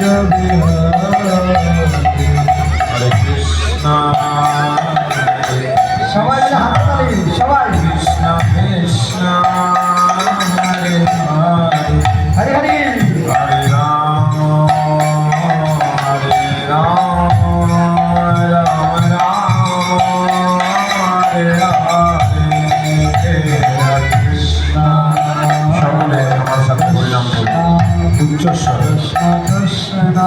হরে কৃষ্ণ সবাই হাততালি সবাই কৃষ্ণ কৃষ্ণ হরে হরে হরি হরি হরে রাম রাম রাম হরে হরে কৃষ্ণ সকলে আমার সাথে পরিণাম করুন উচ্চস্বর কৃষ্ণ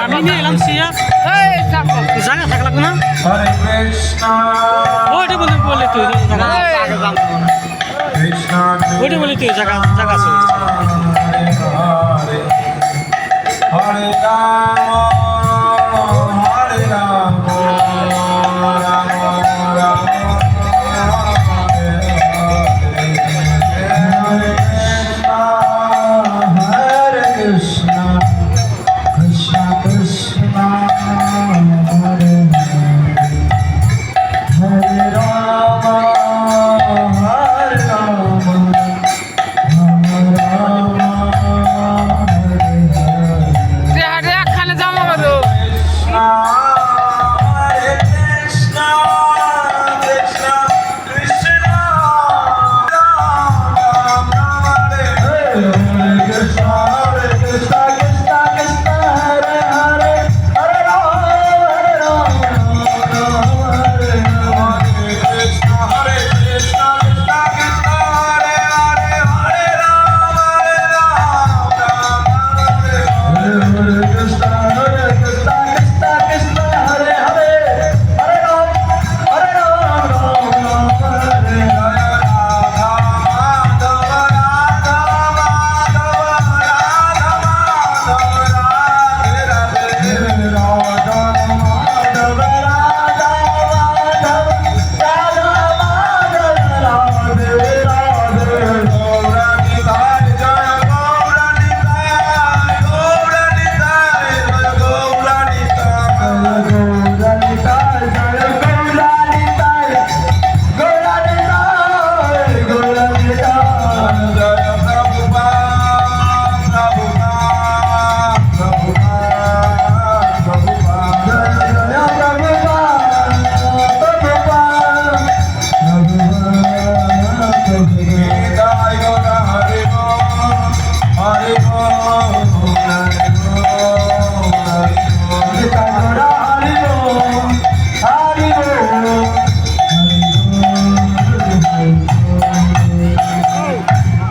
আমি নিয়ে এলাম সিয়া জায়গা থাকা লাগবে না হরে কৃষ্ণ ওইটা বলে তুই কৃষ্ণ ওইটা বলে তুই জায়গা জায়গা আছে হরে হরে রাম রাম রাম হরে কৃষ্ণ কৃষ্ণ কৃষ্ণ হরে হরে রাম হরে রাম রাম রাম হরে হরে একখানে জমা করো Hare Krishna, Krishna Krishna, Ram Ram Hare Hare, Hare Krishna Krishna Krishna Hare Hare Hare Ram Ram Hare Hare Hare Krishna, Hare Krishna, Krishna Krishna, Hare Hare, Hare Ram, Ram Hare Hare. Hare Krishna Krishna Krishna Hare Hare Hare Ram Ram Hare Hare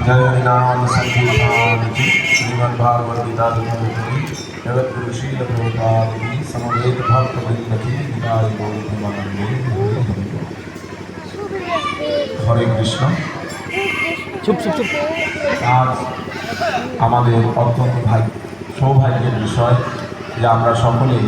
जय नाम संकीर्तन श्रीमद् भागवत गीता जगत गुरु शील प्रभुपाद की समवेत भक्त वृंद की विदाई गौरवंदे হরে কৃষ্ণ চুপ চুপ চুপ আজ আমাদের অত্যন্ত সৌভাগ্যের বিষয় যে আমরা সকলেই